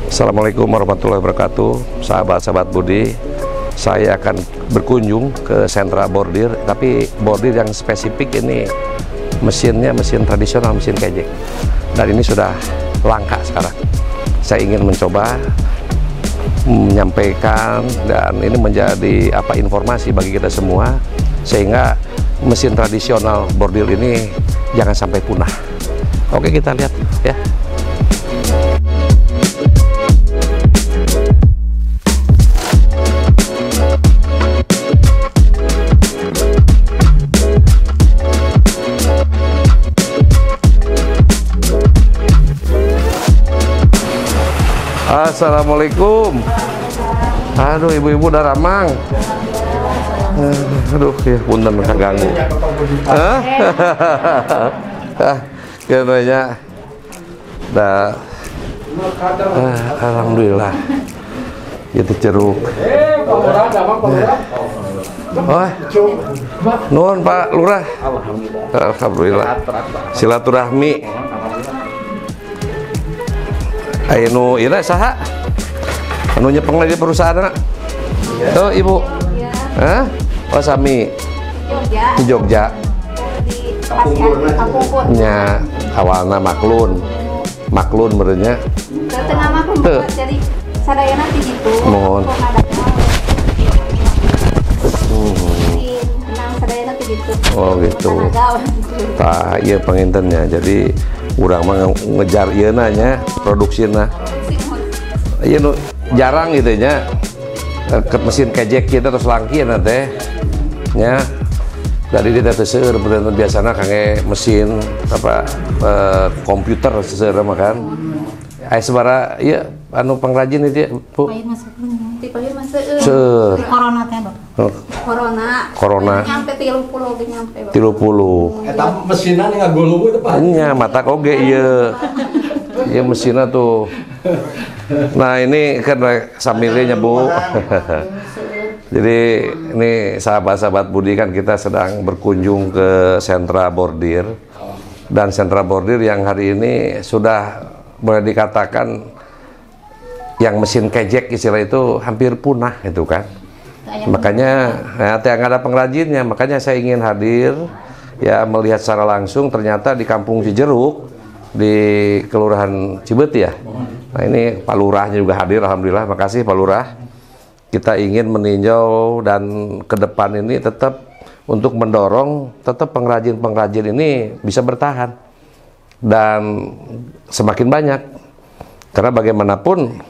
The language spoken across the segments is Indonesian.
Assalamualaikum warahmatullahi wabarakatuh, sahabat-sahabat Budi. Saya akan berkunjung ke sentra bordir, tapi bordir yang spesifik ini mesinnya mesin tradisional, mesin kejek. Dan ini sudah langka sekarang. Saya ingin mencoba menyampaikan dan ini menjadi informasi bagi kita semua, sehingga mesin tradisional bordir ini jangan sampai punah. Oke, kita lihat ya. Assalamualaikum. Aduh, ibu-ibu udah ramang. Aduh, ya punten kaganggu. Katanya dah. Alhamdulillah. Itu ceruk. Oh, nuhun Pak Lurah. Alhamdulillah. Silaturahmi. Ayo ira saha? Anu nyepeng lagi perusahaan anak? Oh ibu? Hah? Oh sami? Di Jogja. Di Kampung. Nya awalna maklun merenya. Tengah maklun jadi sadayana di gitu. Mohon. Sadayana di gitu. Oh gitu. Tah ieu pangintennya. Jadi urang mah ngejar ieu nanya produksina. Ieu nu jarang gitu nya. Ke mesin kejek kita terus langki teh. Nya dari dia teh seueur biasana kangge mesin komputer seueur mah kan. Aya sabaraha ieu anu pengrajin itu Bu? Tipe seueur. Corona teh, Bang. Corona. Nyampe 30 ge nyampe, Bang. 30. Eta mesinna ngagulung itu Pak. Nya mata oge ieu. Ieu mesinna tuh. Nah, ini kan sambilnya Bu. Jadi ini sahabat-sahabat Budi kan kita sedang berkunjung ke sentra bordir. Dan sentra bordir yang hari ini sudah boleh dikatakan yang mesin kejek istilah itu hampir punah itu kan. Makanya nggak ada pengrajinnya, makanya saya ingin hadir ya melihat secara langsung. Ternyata di Kampung Cijeruk di Kelurahan Cibeti ya. Nah ini Pak Lurahnya juga hadir, alhamdulillah, makasih Pak Lurah. Kita ingin meninjau dan ke depan ini tetap untuk mendorong tetap pengrajin-pengrajin ini bisa bertahan dan semakin banyak, karena bagaimanapun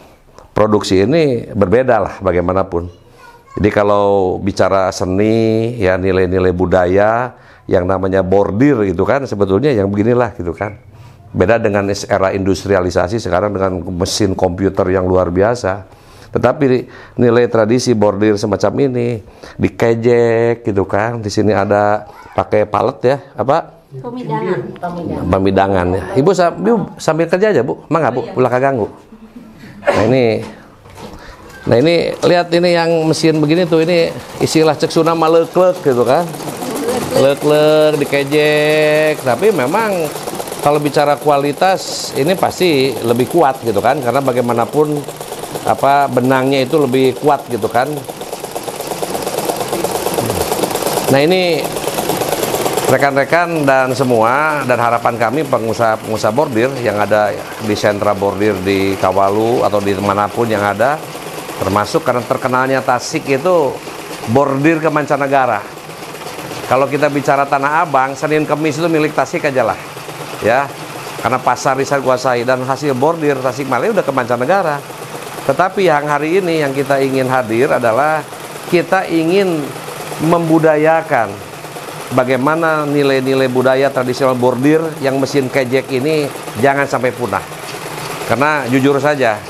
produksi ini berbeda lah bagaimanapun. Jadi kalau bicara seni ya nilai-nilai budaya yang namanya bordir gitu kan sebetulnya yang beginilah gitu kan. Beda dengan era industrialisasi sekarang dengan mesin komputer yang luar biasa. Tetapi nilai tradisi bordir semacam ini dikejek gitu kan. Di sini ada pakai palet ya, apa? Pemidangan ya. Ibu sambil kerja aja Bu, mangga Bu, ulah kaganggu. Nah ini lihat ini yang mesin begini tuh, ini istilah cek suna maleklek gitu kan. Leklek dikejek, tapi memang kalau bicara kualitas ini pasti lebih kuat gitu kan, karena bagaimanapun benangnya itu lebih kuat gitu kan. Nah ini rekan-rekan dan semua, dan harapan kami pengusaha bordir yang ada di sentra bordir di Kawalu atau di manapun yang ada, termasuk karena terkenalnya Tasik itu bordir ke mancanegara. Kalau kita bicara Tanah Abang, Senin Kemis itu milik Tasik aja lah ya, karena pasar bisa kuasai, dan hasil bordir Tasikmalaya udah ke mancanegara. Tetapi yang hari ini yang kita ingin hadir adalah kita ingin membudayakan bagaimana nilai-nilai budaya tradisional bordir yang mesin kejek ini jangan sampai punah. Karena jujur saja,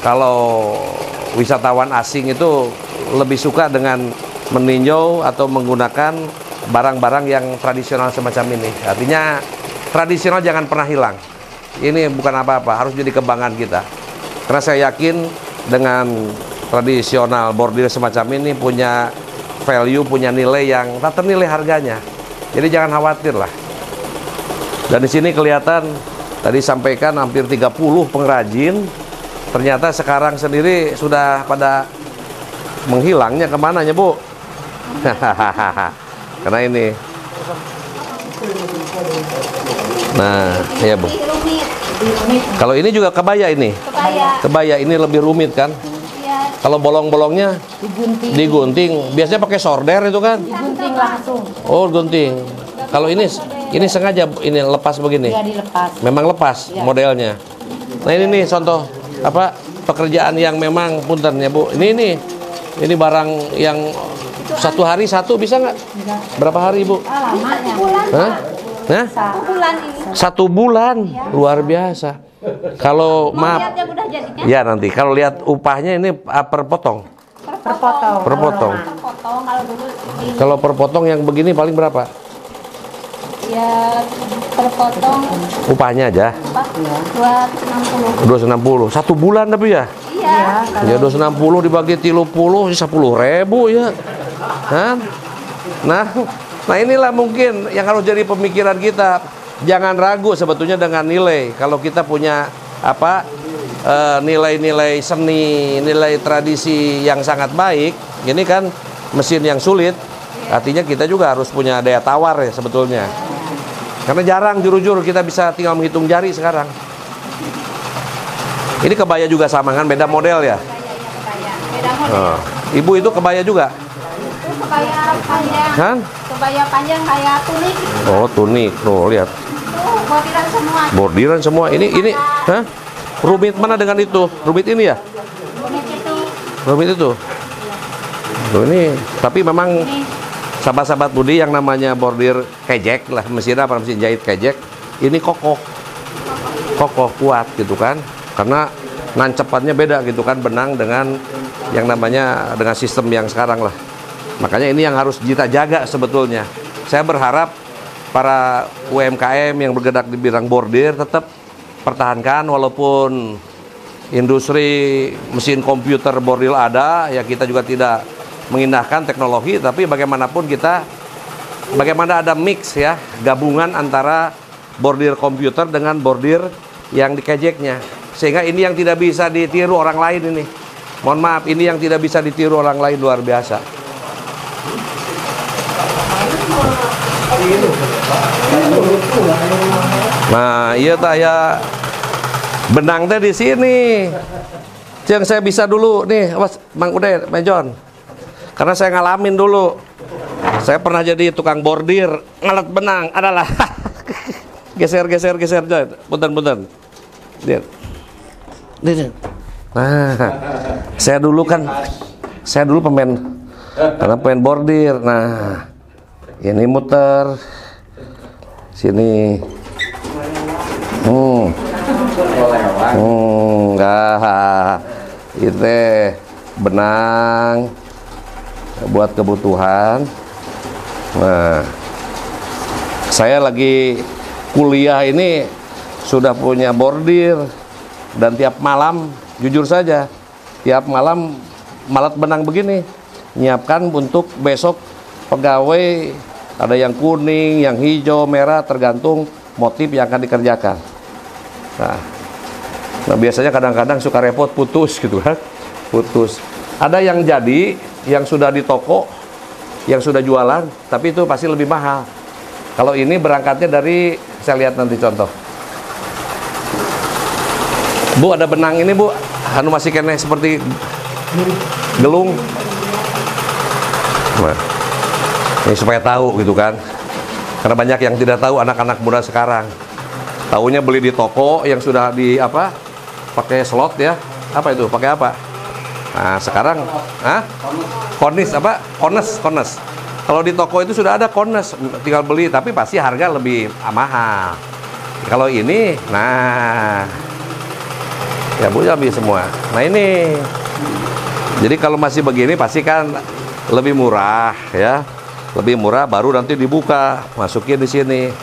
kalau wisatawan asing itu lebih suka dengan meninjau atau menggunakan barang-barang yang tradisional semacam ini. Artinya tradisional jangan pernah hilang. Ini bukan apa-apa, harus jadi kebanggaan kita. Karena saya yakin dengan tradisional bordir semacam ini punya value, punya nilai yang tak ternilai harganya. Jadi jangan khawatir lah. Dan di sini kelihatan tadi sampaikan hampir 30 pengrajin. Ternyata sekarang sendiri sudah pada menghilangnya kemananya, Bu? Karena ini. Nah, ya, Bu. Kalau ini juga kebaya ini. Kebaya ini lebih rumit kan? Kalau bolong-bolongnya digunting. Biasanya pakai sorder itu kan? Digunting langsung. Oh, gunting. Kalau ini sengaja ini lepas begini. Iya, dilepas. Memang lepas modelnya. Nah, ini nih contoh apa pekerjaan yang memang punten ya, Bu. Ini barang yang satu hari satu bisa nggak? Berapa hari, Bu? Lamanya. Hah? Nah? 1 bulan ini. 1 bulan, luar biasa. Kalau maaf, Lihat yang udah jadinya. ya nanti kalau lihat upahnya ini per potong. Terpotong. Per potong. Terpotong kalau dulu ini Kalau per potong yang begini paling berapa? ya terpotong Upahnya aja. 260. 260. 1 bulan tapi ya. Iya. Ya 260 dibagi 30 10.000 ya. Nah inilah mungkin yang harus jadi pemikiran kita. Jangan ragu sebetulnya dengan nilai. Kalau kita punya apa nilai-nilai seni, nilai tradisi yang sangat baik, ini kan mesin yang sulit. Artinya kita juga harus punya daya tawar ya sebetulnya. Karena jarang juru-juru kita bisa tinggal menghitung jari sekarang. Ini kebaya juga sama kan, beda model ya. Beda model. Oh. Ibu itu kebaya juga, Itu kebaya panjang. kan? Kebaya panjang kayak tunik. Oh tunik, tuh lihat. Tuh bordiran semua. Bordiran semua. Ini, hah? Rumit mana dengan itu? Rumit ini ya? Tunik itu. Rumit itu. Tuh ini, tapi memang sahabat-sahabat Budi yang namanya bordir kejek lah, mesin jahit kejek, ini kokoh, kuat gitu kan, karena nancepannya beda gitu kan, benang dengan yang namanya dengan sistem yang sekarang lah. Makanya ini yang harus kita jaga sebetulnya. Saya berharap para UMKM yang bergerak di bidang bordir tetap pertahankan, walaupun industri mesin komputer bordil ada, ya kita juga tidak mengindahkan teknologi, tapi bagaimanapun bagaimana ada mix ya, gabungan antara bordir komputer dengan bordir yang dikejeknya, sehingga ini yang tidak bisa ditiru orang lain ini. Mohon maaf, ini yang tidak bisa ditiru orang lain, luar biasa. Nah, iya ya benang teh di sini. Yang saya bisa dulu nih, awas Bang Ude, Bang John. Karena saya ngalamin dulu. Saya pernah jadi tukang bordir, ngalat benang adalah geser. Punten. Lihat. Nah, saya dulu pemain bordir. Nah, ini muter sini. Enggak. Itu benang buat kebutuhan. Nah, saya lagi kuliah ini sudah punya bordir, dan tiap malam, jujur saja, tiap malam malat benang begini, nyiapkan untuk besok pegawai, ada yang kuning, yang hijau, merah, tergantung motif yang akan dikerjakan. Nah biasanya kadang-kadang suka repot, putus gitu kan, putus. Ada yang jadi, yang sudah di toko, yang sudah jualan, tapi itu pasti lebih mahal. Kalau ini berangkatnya dari, saya lihat nanti contoh. Bu, ada benang ini, Bu. Anu masih kena seperti gelung. Nah, ini supaya tahu gitu kan. Karena banyak yang tidak tahu, anak-anak muda sekarang. Taunya beli di toko yang sudah di apa? Pakai slot ya. Apa itu? Pakai apa? Nah, sekarang konis apa? Kones. Kalau di toko itu sudah ada kones, tinggal beli, tapi pasti harga lebih mahal. Kalau ini, nah ya Bu, habis semua. Nah ini, jadi kalau masih begini pasti kan lebih murah ya, lebih murah, baru nanti dibuka, masukin di sini.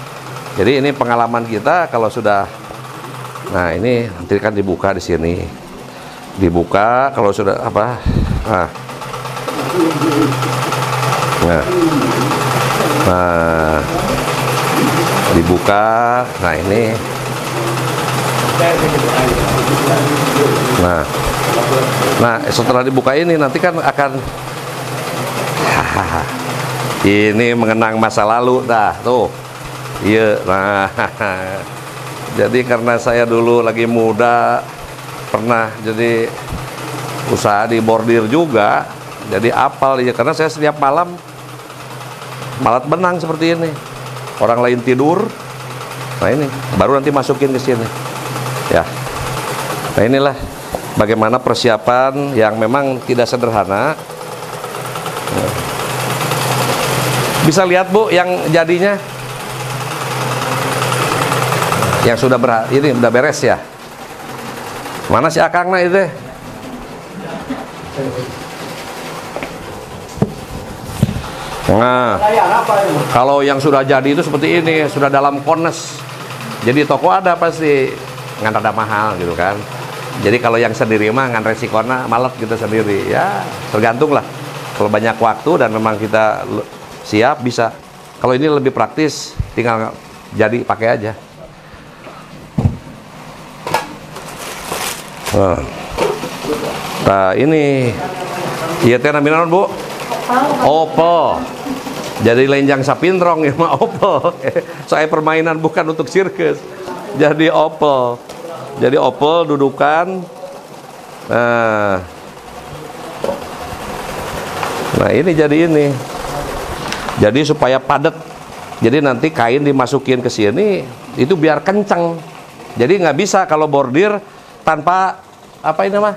Jadi ini pengalaman kita kalau sudah, nah ini nanti kan dibuka di sini. Dibuka kalau sudah apa? Nah, dibuka. Nah ini, nah setelah dibuka ini nanti kan akan ini mengenang masa lalu dah tuh. Iya, nah jadi karena saya dulu lagi muda pernah jadi usaha di bordir juga, jadi apal ya, karena saya setiap malam malat benang seperti ini. Orang lain tidur, nah ini baru nanti masukin ke sini. Ya, nah inilah bagaimana persiapan yang memang tidak sederhana. Bisa lihat Bu yang jadinya, yang sudah ini udah beres ya. Mana si akangna itu? Nah, kalau yang sudah jadi itu seperti ini, sudah dalam konnes. Jadi toko ada pasti ngan rada mahal gitu kan. Jadi kalau yang sendiri mah ngan resikona malet gitu sendiri. Ya, tergantung lah. Kalau banyak waktu dan memang kita siap bisa. Kalau ini lebih praktis, tinggal jadi pakai aja. Nah, ini iya teh namina naon Bu? Opel. Jadi lenjang sapinrong ya mah Opel. Saya permainan bukan untuk sirkus. Jadi Opel. Jadi Opel dudukan. Nah ini jadi ini. Jadi supaya padat. Jadi nanti kain dimasukin ke sini itu biar kencang. Jadi nggak bisa kalau bordir tanpa apa ini mah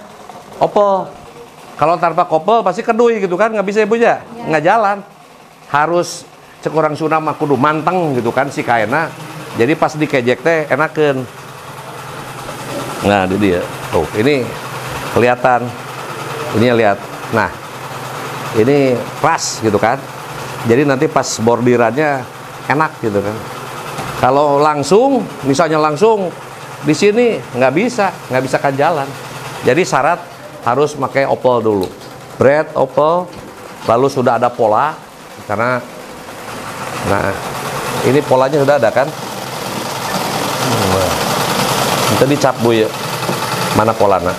Opel. Kalau tanpa kopel pasti kedui gitu kan, nggak bisa Ibu ya, nggak jalan. Harus cekurang Sunda mah kudu manteng gitu kan si kainna. Jadi pas dikejek teh enakeun. Nah, ini dia. Tuh, ini kelihatan. Ini lihat. Nah, ini pas gitu kan. Jadi nanti pas bordirannya enak gitu kan. Kalau langsung, misalnya langsung di sini nggak bisa kan jalan. Jadi syarat harus pakai Opel dulu. Bread Opel, lalu sudah ada pola karena nah ini polanya sudah ada kan. Itu dicap Bu ya. Mana polana?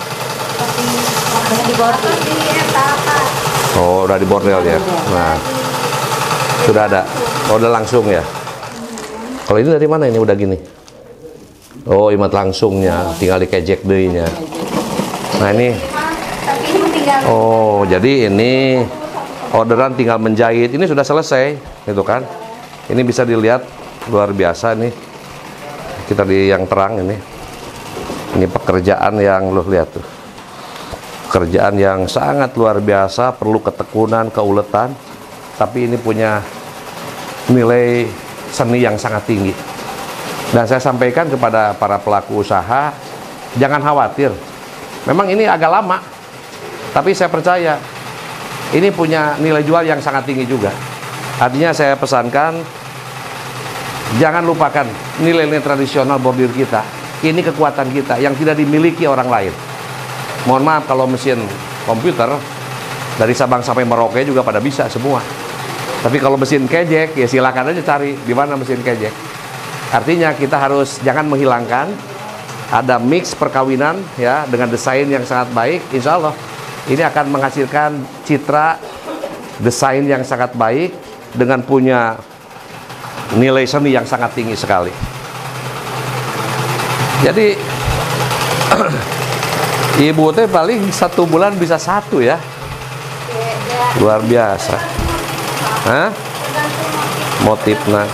Oh, udah di bordel ya. Nah, sudah ada. Oh, udah langsung ya. Kalau ini dari mana ini udah gini? Oh, imat langsungnya, tinggal dikejek deuinya. Nah, ini. Oh, jadi ini orderan tinggal menjahit. Ini sudah selesai, gitu kan? Ini bisa dilihat luar biasa nih. Kita di yang terang ini. Ini pekerjaan yang lo lihat tuh. Pekerjaan yang sangat luar biasa, perlu ketekunan, keuletan. Tapi ini punya nilai seni yang sangat tinggi. Dan saya sampaikan kepada para pelaku usaha, jangan khawatir. Memang ini agak lama, tapi saya percaya ini punya nilai jual yang sangat tinggi juga. Artinya saya pesankan, jangan lupakan nilai-nilai tradisional bordir kita. Ini kekuatan kita yang tidak dimiliki orang lain. Mohon maaf kalau mesin komputer dari Sabang sampai Merauke juga pada bisa semua. Tapi kalau mesin kejek ya silakan aja cari di mana mesin kejek. Artinya kita harus jangan menghilangkan, ada mix perkawinan ya dengan desain yang sangat baik. Insya Allah ini akan menghasilkan citra desain yang sangat baik dengan punya nilai seni yang sangat tinggi sekali. Jadi Ibu teh paling 1 bulan bisa 1 ya. Luar biasa. Hah? Motifnya.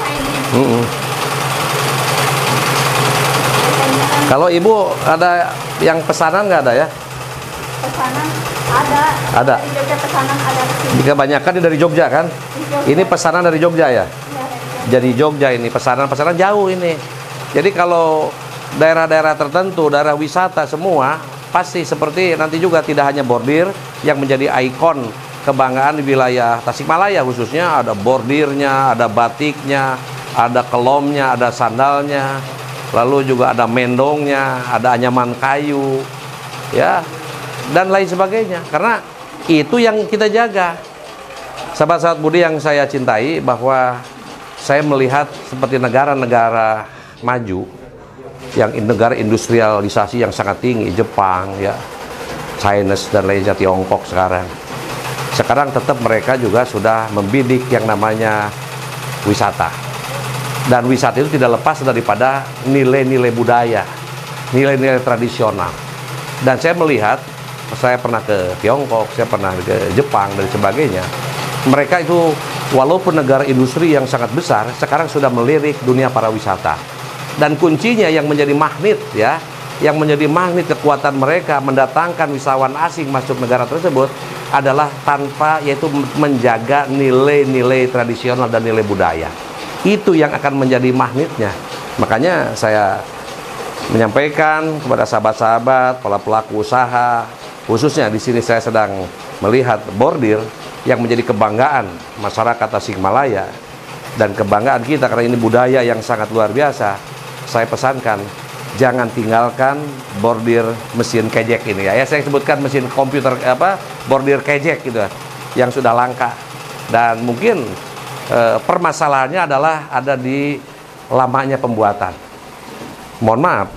Kalau Ibu ada yang pesanan nggak ada ya? Pesanan ada. Ada. Di Jogja pesanan ada. Kebanyakan ini dari Jogja kan? Ini pesanan dari Jogja ya? Jadi Jogja ini pesanan jauh ini. Jadi kalau daerah-daerah tertentu, daerah wisata semua, pasti seperti nanti juga tidak hanya bordir yang menjadi ikon kebanggaan di wilayah Tasikmalaya khususnya, ada bordirnya, ada batiknya, ada kelomnya, ada sandalnya, lalu juga ada mendongnya, ada anyaman kayu, ya, dan lain sebagainya. Karena itu yang kita jaga. Sahabat-sahabat Budi yang saya cintai, bahwa saya melihat seperti negara-negara maju, yang negara industrialisasi yang sangat tinggi, Jepang, ya, China dan lainnya, Tiongkok sekarang tetap mereka juga sudah membidik yang namanya wisata. Dan wisata itu tidak lepas daripada nilai-nilai budaya, nilai-nilai tradisional. Dan saya melihat, saya pernah ke Tiongkok, saya pernah ke Jepang dan sebagainya. Mereka itu walaupun negara industri yang sangat besar, sekarang sudah melirik dunia para wisata. Dan kuncinya yang menjadi magnet, ya, yang menjadi magnet kekuatan mereka mendatangkan wisatawan asing masuk negara tersebut adalah tanpa, yaitu menjaga nilai-nilai tradisional dan nilai budaya. Itu yang akan menjadi magnetnya. Makanya saya menyampaikan kepada sahabat-sahabat, para pelaku usaha, khususnya di sini saya sedang melihat bordir yang menjadi kebanggaan masyarakat Tasikmalaya dan kebanggaan kita karena ini budaya yang sangat luar biasa. Saya pesankan, jangan tinggalkan bordir mesin kejek ini, ya. Saya sebutkan mesin komputer bordir kejek gitu, yang sudah langka. Dan mungkin permasalahannya adalah ada di lamanya pembuatan. Mohon maaf,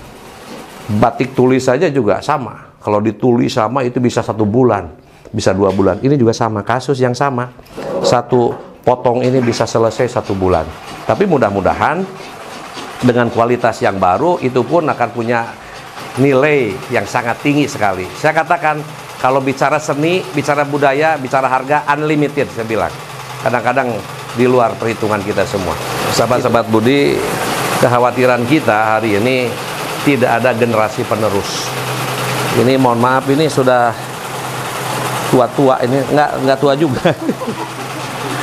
batik tulis saja juga sama. Kalau ditulis sama itu bisa 1 bulan, bisa 2 bulan. Ini juga sama, kasus yang sama. Satu potong ini bisa selesai 1 bulan. Tapi mudah-mudahan dengan kualitas yang baru, itu pun akan punya nilai yang sangat tinggi sekali. Saya katakan, kalau bicara seni, bicara budaya, bicara harga, unlimited, saya bilang. Kadang-kadang di luar perhitungan kita semua. Sahabat-sahabat Budi, kekhawatiran kita hari ini tidak ada generasi penerus. Ini mohon maaf, ini sudah tua-tua, ini nggak tua juga.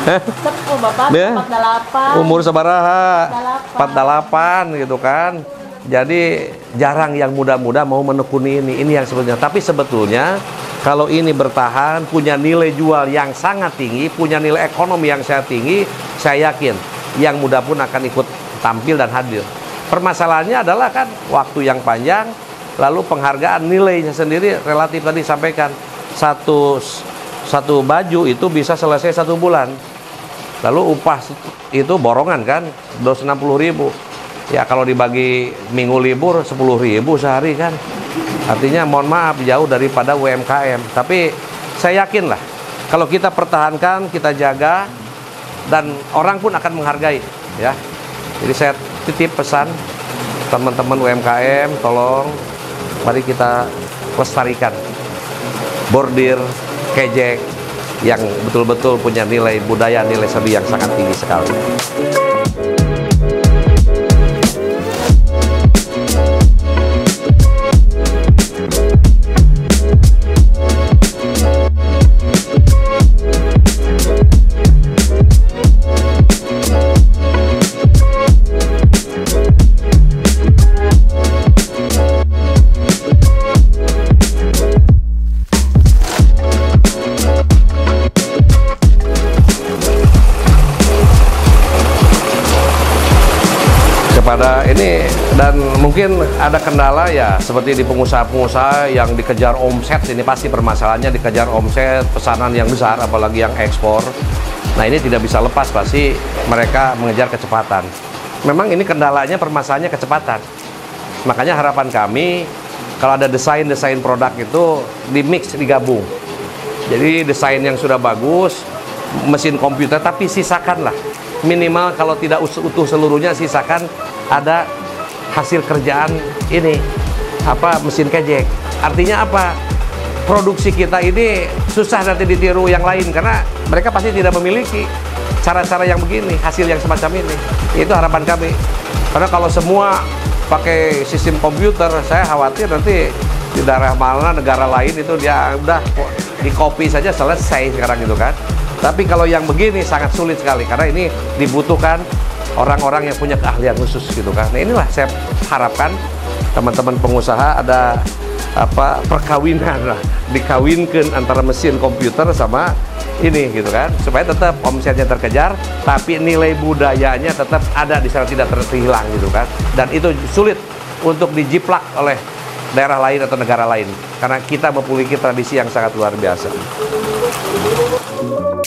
Sepuh Bapak, Ya? 48. Umur sabaraha 48 gitu kan. Jadi jarang yang muda-muda mau menekuni ini yang sebetulnya. Tapi sebetulnya kalau ini bertahan, punya nilai jual yang sangat tinggi, punya nilai ekonomi yang sangat tinggi, saya yakin yang muda pun akan ikut tampil dan hadir. Permasalahannya adalah kan waktu yang panjang, lalu penghargaan nilainya sendiri relatif tadi sampaikan. Satu baju itu bisa selesai 1 bulan. Lalu upah itu borongan kan, 260.000. Ya kalau dibagi minggu libur 10.000 sehari kan. Artinya mohon maaf jauh daripada UMKM. Tapi saya yakin lah, kalau kita pertahankan, kita jaga, dan orang pun akan menghargai, ya. Jadi saya titip pesan teman-teman UMKM, tolong mari kita lestarikan bordir kejek yang betul-betul punya nilai budaya, nilai seni yang sangat tinggi sekali. Pada ini, dan mungkin ada kendala ya seperti di pengusaha-pengusaha yang dikejar omset, ini pasti permasalahannya dikejar omset, pesanan yang besar apalagi yang ekspor. Nah ini tidak bisa lepas, pasti mereka mengejar kecepatan. Memang ini kendalanya, permasalahannya kecepatan. Makanya harapan kami kalau ada desain produk itu di-mix, digabung. Jadi desain yang sudah bagus, mesin komputer, tapi sisakanlah minimal kalau tidak utuh seluruhnya, sisakan ada hasil kerjaan ini mesin kejek. Artinya apa? Produksi kita ini susah nanti ditiru yang lain karena mereka pasti tidak memiliki cara-cara yang begini, hasil yang semacam ini. Itu harapan kami. Karena kalau semua pakai sistem komputer, saya khawatir nanti di daerah mana negara lain itu dia udah di copy saja selesai sekarang gitu kan. Tapi kalau yang begini sangat sulit sekali karena ini dibutuhkan orang-orang yang punya keahlian khusus gitu kan. Nah inilah saya harapkan teman-teman pengusaha ada perkawinan lah, dikawinkan antara mesin komputer sama ini gitu kan, supaya tetap omsetnya terkejar, tapi nilai budayanya tetap ada di sana, tidak terhilang gitu kan. Dan itu sulit untuk dijiplak oleh daerah lain atau negara lain karena kita memiliki tradisi yang sangat luar biasa.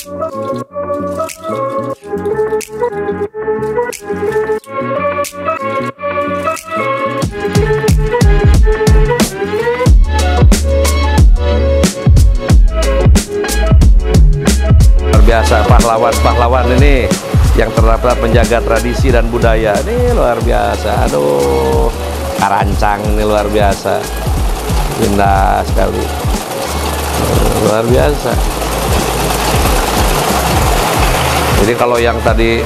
Luar biasa pahlawan-pahlawan ini yang terdapat menjaga tradisi dan budaya. Ini luar biasa. Aduh, Karancang ini luar biasa. Indah sekali. Luar biasa. Jadi kalau yang tadi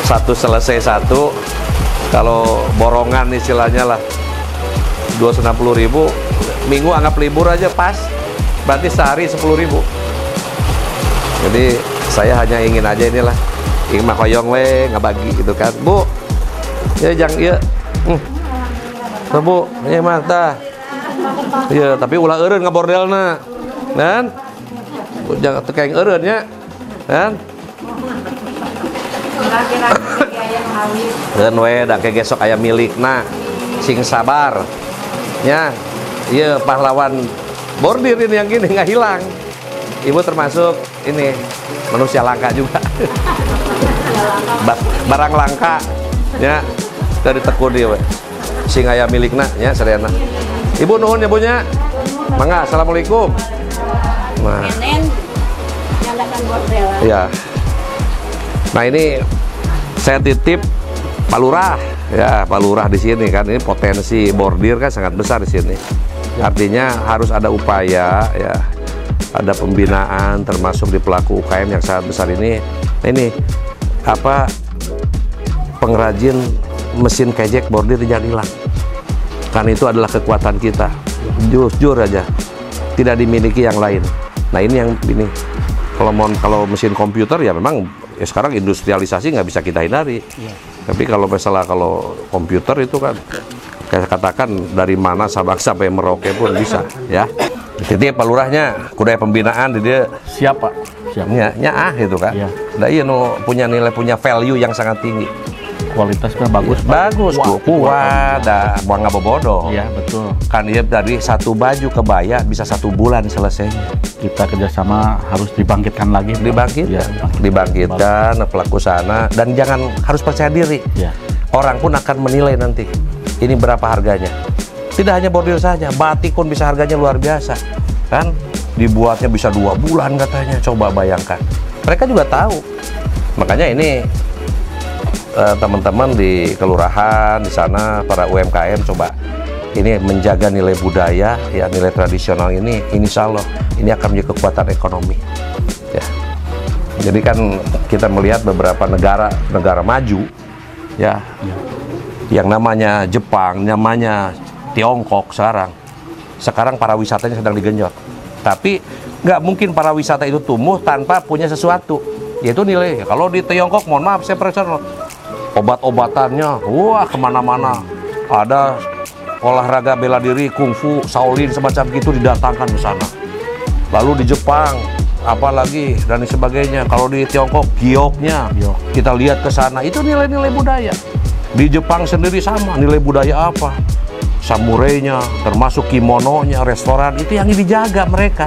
satu selesai satu, kalau borongan istilahnya lah 260.000, minggu anggap libur aja pas, berarti sehari 10.000. Jadi saya hanya ingin aja inilah, ingin mah koyong we ngabagi gitu kan, Bu. Ya jangan ya. Tuh, Bu, ini mah tah. Iya, tapi ulah eureun ngabordelna. Kan? Jangan tekeng eureun nya. Kan? Dan we da ke gesok aya milikna. Sing sabar. Nya. Ieu pahlawan bordir ini yang gini nggak hilang. Ibu termasuk ini manusia langka juga. Barang langka ya dari tekun dia we. Sing aya milikna nya sadayana. Ibu nuhun ya bunya. Mangga, assalamualaikum. Nah. Ya. Nah ini saya titip Pak Lurah ya, Pak Lurah di sini kan, ini potensi bordir kan sangat besar di sini. Artinya harus ada upaya ya, ada pembinaan termasuk di pelaku UKM yang sangat besar ini. Ini apa, pengrajin mesin kejek bordir jangan hilang. Karena itu adalah kekuatan kita. Jujur aja, tidak dimiliki yang lain. Nah ini yang ini. Kalau mesin komputer ya memang ya sekarang industrialisasi nggak bisa kita hindari. Ya. Tapi kalau komputer itu kan kayak katakan dari mana Sabang sampai Merauke pun bisa ya. Jadi Pak Lurahnya kuda pembinaan di dia siapa? Nya itu kan. Ya. Nah iya punya nilai, punya value yang sangat tinggi. Kualitasnya bagus, kuat, dah buang nggak bodoh. Iya betul. Kan dia dari satu baju kebaya bisa 1 bulan selesainya. Kita kerjasama harus dibangkitkan lagi. Dibangkitkan pelaku sana, dan jangan harus percaya diri. Ya. Orang pun akan menilai nanti ini berapa harganya. Tidak hanya bordir saja, batik pun bisa harganya luar biasa. Kan dibuatnya bisa 2 bulan katanya. Coba bayangkan. Mereka juga tahu. Makanya ini teman-teman di kelurahan di sana, para UMKM coba ini menjaga nilai budaya ya, nilai tradisional ini, insya Allah ini akan menjadi kekuatan ekonomi ya. Jadi kan kita melihat beberapa negara maju ya, yang namanya Jepang, namanya Tiongkok, sekarang para wisatanya sedang digenjot. Tapi nggak mungkin para wisata itu tumbuh tanpa punya sesuatu, yaitu nilai. Kalau di Tiongkok, mohon maaf saya personal, obat-obatannya, wah kemana-mana. Ada olahraga bela diri, kungfu, Shaolin, semacam gitu didatangkan ke sana. Lalu di Jepang, apalagi dan sebagainya. Kalau di Tiongkok, gioknya, kita lihat ke sana, itu nilai-nilai budaya. Di Jepang sendiri sama, nilai budaya apa? Samurainya, termasuk kimononya, restoran, itu yang dijaga mereka.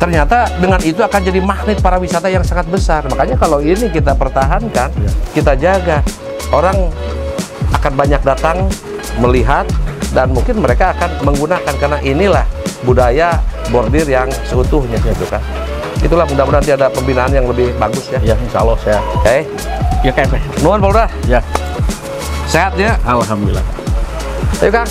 Ternyata dengan itu akan jadi magnet para wisata yang sangat besar. Makanya kalau ini kita pertahankan, kita jaga, orang akan banyak datang melihat, dan mungkin mereka akan menggunakan, karena inilah budaya bordir yang seutuhnya gitu kan. Itulah, mudah-mudahan nanti ada pembinaan yang lebih bagus ya. Ya, insya Allah saya. Ya kayak nuhun Pak Lurah. Ya. Sehat ya? Alhamdulillah. Ayo Kang.